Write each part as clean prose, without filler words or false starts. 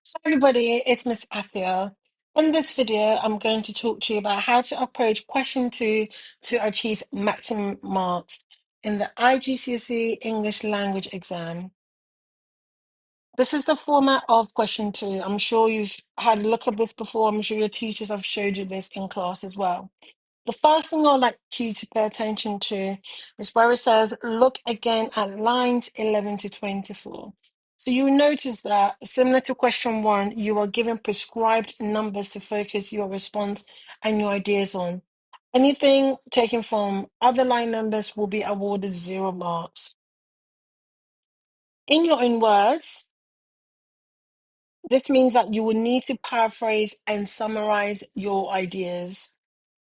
So everybody, it's Miss Apia. In this video, I'm going to talk to you about how to approach question 2 to achieve maximum marks in the IGCSE English language exam. This is the format of question 2. I'm sure you've had a look at this before. I'm sure your teachers have showed you this in class as well. The first thing I'd like you to pay attention to is where it says, look again at lines 11 to 24. So you will notice that, similar to question 1, you are given prescribed numbers to focus your response and your ideas on. Anything taken from other line numbers will be awarded 0 marks. In your own words, this means that you will need to paraphrase and summarize your ideas.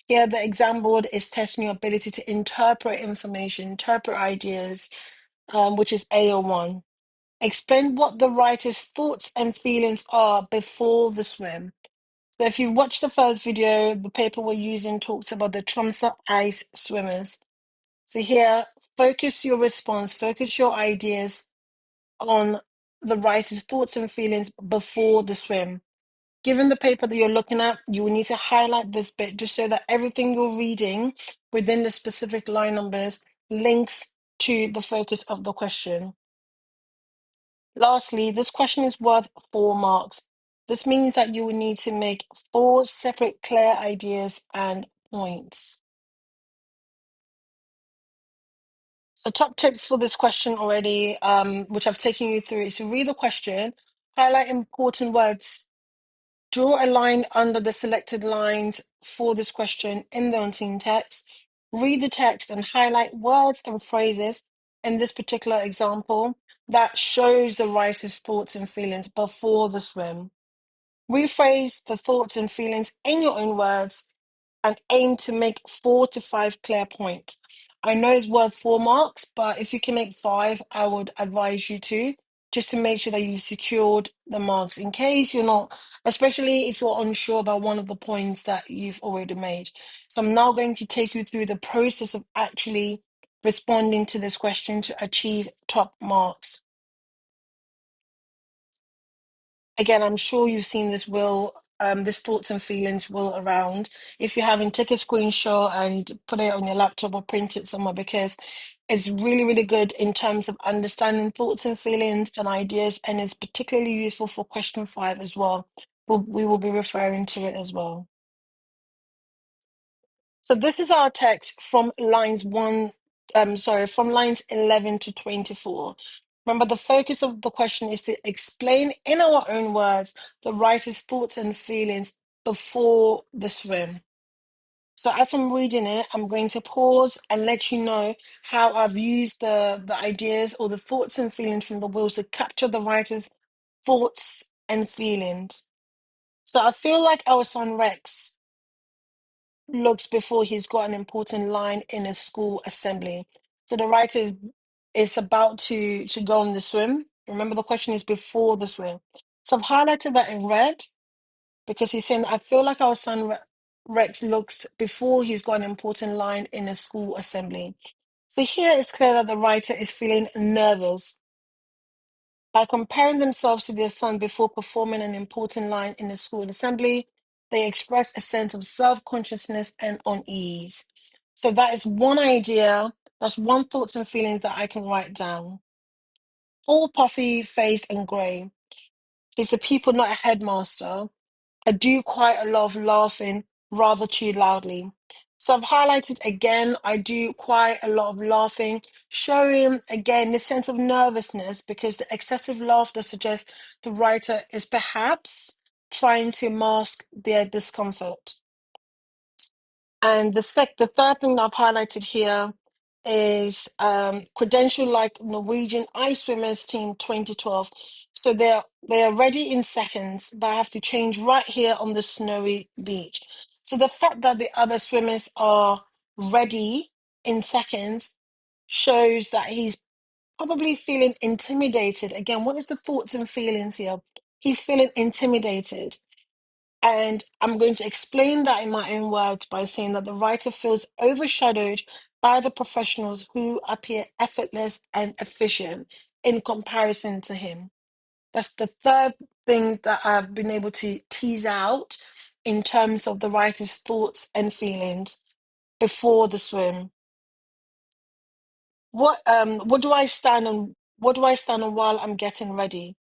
Here, the exam board is testing your ability to interpret information, interpret ideas, which is AO1. Explain what the writer's thoughts and feelings are before the swim. So if you watch the first video, the paper we're using talks about the Tromsø ice swimmers. So here, focus your response, focus your ideas on the writer's thoughts and feelings before the swim. Given the paper that you're looking at, you will need to highlight this bit just so that everything you're reading within the specific line numbers links to the focus of the question. Lastly, this question is worth 4 marks. This means that you will need to make 4 separate clear ideas and points. So top tips for this question already, which I've taken you through, is to read the question, highlight important words. Draw a line under the selected lines for this question in the unseen text. Read the text and highlight words and phrases in this particular example that shows the writer's thoughts and feelings before the swim. Rephrase the thoughts and feelings in your own words and aim to make 4 to 5 clear points. I know it's worth 4 marks, but if you can make 5, I would advise you to, just to make sure that you've secured the marks in case you're not, especially if you're unsure about one of the points that you've already made. So I'm now going to take you through the process of actually responding to this question to achieve top marks. Again, I'm sure you've seen this thoughts and feelings wheel around. If you haven't, take a screenshot and put it on your laptop or print it somewhere because it's really, really good in terms of understanding thoughts and feelings and ideas, and it's particularly useful for question 5 as well. We will be referring to it as well. So this is our text from from lines 11 to 24. Remember, the focus of the question is to explain in our own words the writer's thoughts and feelings before the swim. So as I'm reading it, I'm going to pause and let you know how I've used the ideas or the thoughts and feelings from the wheels to capture the writer's thoughts and feelings. So I feel like our son Rex looks before he's got an important line in a school assembly. So the writer is about to go on the swim. Remember, the question is before the swim. So I've highlighted that in red because he's saying, I feel like our son Rex looks before he's got an important line in a school assembly. So here it's clear that the writer is feeling nervous. By comparing themselves to their son before performing an important line in a school assembly, they express a sense of self-consciousness and unease. So that is one idea, that's one thoughts and feelings that I can write down. All puffy faced and grey. He's a pupil, not a headmaster. I do quite a lot of laughing rather too loudly. So I've highlighted again, I do quite a lot of laughing, showing again this sense of nervousness because the excessive laughter suggests the writer is perhaps trying to mask their discomfort. And the third thing that I've highlighted here is credential like Norwegian ice swimmers team 2012. So they're ready in seconds, but I have to change right here on the snowy beach. So the fact that the other swimmers are ready in seconds shows that he's probably feeling intimidated. Again, what is the thoughts and feelings here? He's feeling intimidated. And I'm going to explain that in my own words by saying that the writer feels overshadowed by the professionals who appear effortless and efficient in comparison to him. That's the third thing that I've been able to tease out in terms of the writer's thoughts and feelings before the swim. What do I stand on? What do I stand on while I'm getting ready?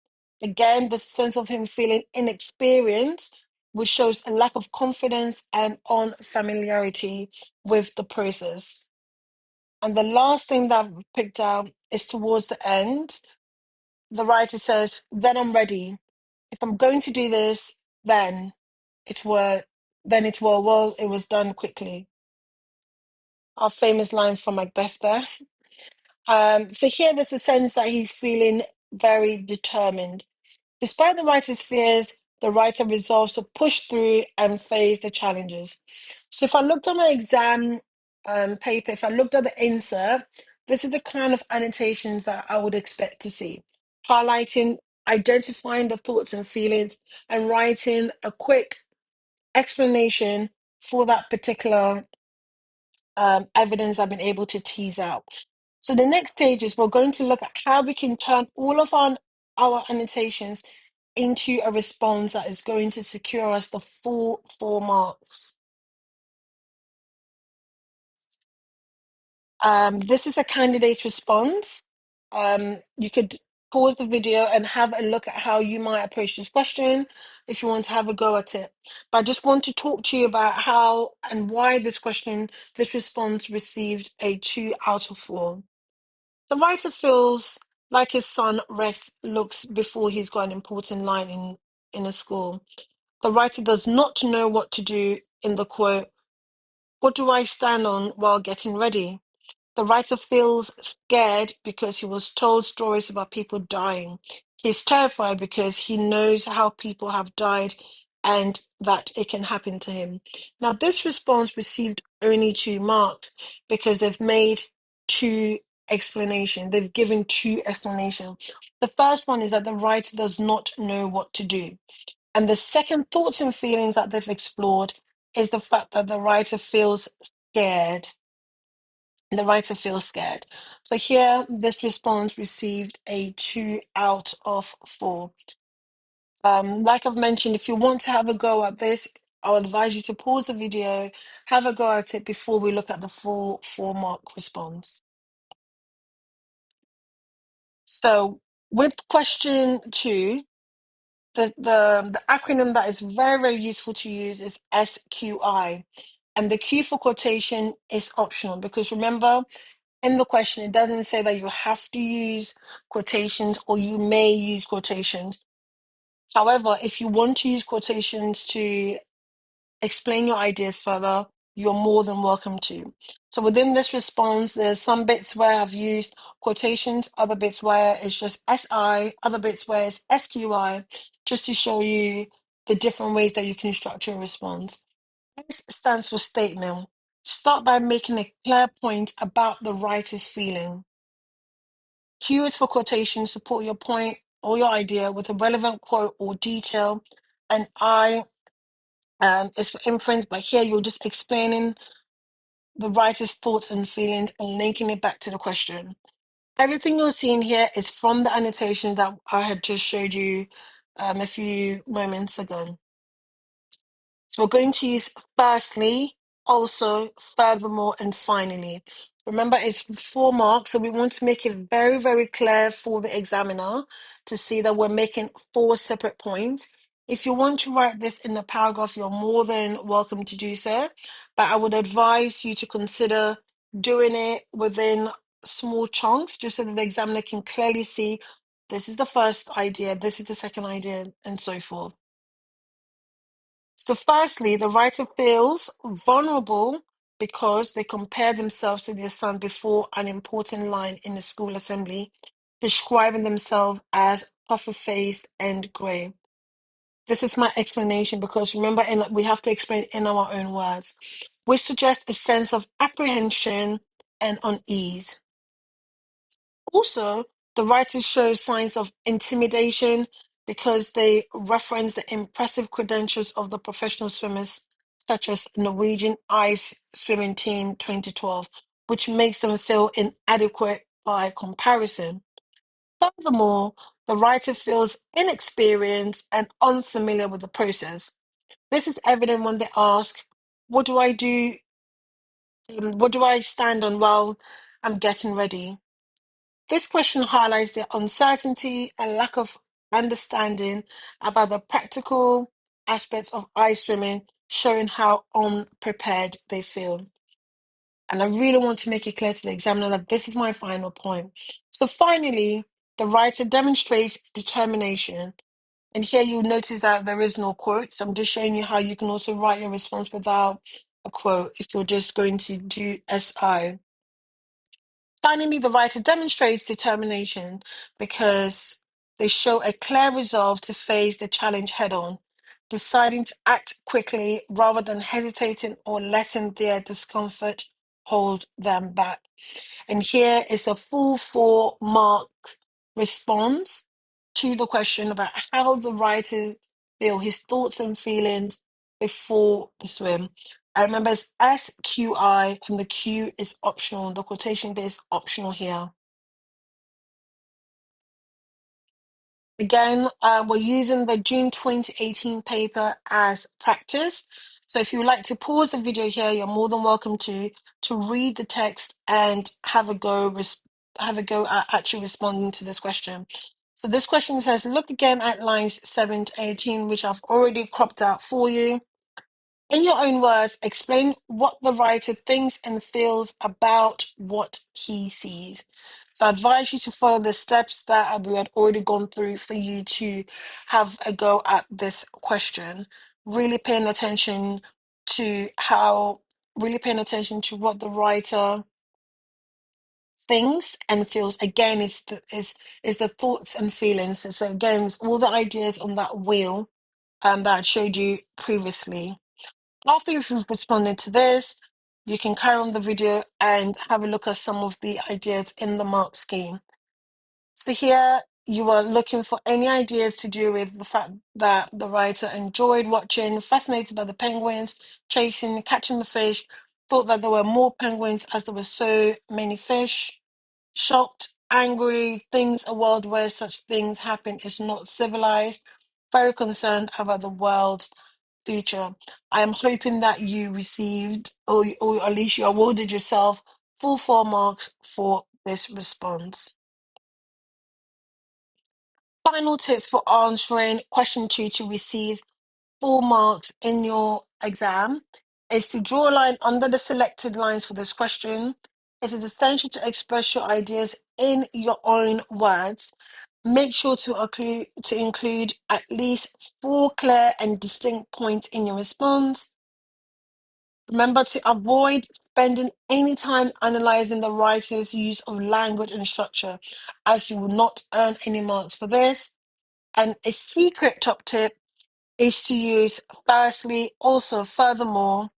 Again, the sense of him feeling inexperienced, which shows a lack of confidence and unfamiliarity with the process. And the last thing that I've picked out is towards the end. The writer says, "Then I'm ready. If I'm going to do this, then it were, then it were well. It was done quickly." Our famous line from Macbeth there. So here there's a sense that he's feeling very determined. Despite the writer's fears, the writer resolves to push through and face the challenges. So if I looked at my exam paper, if I looked at the insert, this is the kind of annotations that I would expect to see. Highlighting, identifying the thoughts and feelings, and writing a quick explanation for that particular evidence I've been able to tease out. So the next stage is we're going to look at how we can turn all of our annotations into a response that is going to secure us the full 4 marks. This is a candidate response. You could pause the video and have a look at how you might approach this question if you want to have a go at it. But I just want to talk to you about how and why this question, this response received a 2 out of 4. The writer feels like his son Rex looks before he's got an important line in a school. The writer does not know what to do in the quote, "What do I stand on while getting ready?" The writer feels scared because he was told stories about people dying. He's terrified because he knows how people have died and that it can happen to him. Now, this response received only 2 marks because they've made two explanations. They've given two explanations. The first one is that the writer does not know what to do. And the second thoughts and feelings that they've explored is the fact that the writer feels scared. The writer feels scared. So here, this response received a 2 out of 4. Like I've mentioned, if you want to have a go at this, I'll advise you to pause the video, have a go at it before we look at the full 4 mark response. So with question 2, the acronym that is very, very useful to use is SQI. And the Q for quotation is optional because remember, in the question, it doesn't say that you have to use quotations or you may use quotations. However, if you want to use quotations to explain your ideas further, you're more than welcome to. So within this response, there's some bits where I've used quotations, other bits where it's just SI, other bits where it's SQI, just to show you the different ways that you can structure a response. S stands for statement. Start by making a clear point about the writer's feeling. Q is for quotation, support your point or your idea with a relevant quote or detail. And I is for inference, but here you're just explaining the writer's thoughts and feelings and linking it back to the question. Everything you're seeing here is from the annotation that I had just showed you a few moments ago. So we're going to use firstly, also, furthermore, and finally. Remember, it's 4 marks, so we want to make it very, very clear for the examiner to see that we're making 4 separate points. If you want to write this in a paragraph, you're more than welcome to do so, but I would advise you to consider doing it within small chunks, just so that the examiner can clearly see this is the first idea, this is the second idea, and so forth. So, firstly, the writer feels vulnerable because they compare themselves to their son before an important line in the school assembly, describing themselves as puffer faced and grey. This is my explanation because remember, we have to explain in our own words, which suggests a sense of apprehension and unease. Also, the writers show signs of intimidation because they reference the impressive credentials of the professional swimmers, such as Norwegian Ice Swimming Team 2012, which makes them feel inadequate by comparison. Furthermore, the writer feels inexperienced and unfamiliar with the process. This is evident when they ask, what do I do? What do I stand on while I'm getting ready? This question highlights their uncertainty and lack of understanding about the practical aspects of ice swimming, showing how unprepared they feel. And I really want to make it clear to the examiner that this is my final point. So finally, the writer demonstrates determination. And here you'll notice that there is no quote. So I'm just showing you how you can also write your response without a quote if you're just going to do SI. Finally, the writer demonstrates determination because they show a clear resolve to face the challenge head on, deciding to act quickly rather than hesitating or letting their discomfort hold them back. And here is a full 4-mark response to the question about how the writer feel his thoughts and feelings before the swim. I remember it's SQI and the Q is optional. The quotation bit is optional here. Again, we're using the June 2018 paper as practice. So if you would like to pause the video here, you're more than welcome to read the text and have a go at actually responding to this question. So this question says, look again at lines 7 to 18, which I've already cropped out for you. In your own words, explain what the writer thinks and feels about what he sees. So I advise you to follow the steps that we had already gone through for you to have a go at this question. Really paying attention to what the writer thinks and feels. Again, is the thoughts and feelings. So again, it's all the ideas on that wheel that I showed you previously. After you've responded to this, you can carry on the video and have a look at some of the ideas in the mark scheme. So here you are looking for any ideas to do with the fact that the writer enjoyed watching, fascinated by the penguins, chasing, catching the fish, thought that there were more penguins as there were so many fish, shocked, angry, thinks a world where such things happen is not civilized, very concerned about the world's future. I am hoping that you received, or at least you awarded yourself, full 4 marks for this response. Final tips for answering question 2 to receive 4 marks in your exam is to draw a line under the selected lines for this question. It is essential to express your ideas in your own words. Make sure to include at least 4 clear and distinct points in your response. Remember to avoid spending any time analyzing the writer's use of language and structure, as you will not earn any marks for this. And a secret top tip is to use firstly, also, furthermore,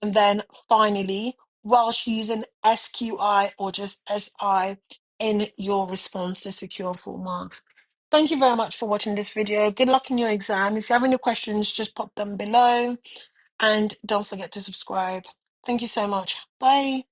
and then finally, whilst using SQI or just SI in your response to secure 4 marks. Thank you very much for watching this video. Good luck in your exam. If you have any questions, just pop them below and don't forget to subscribe. Thank you so much. Bye.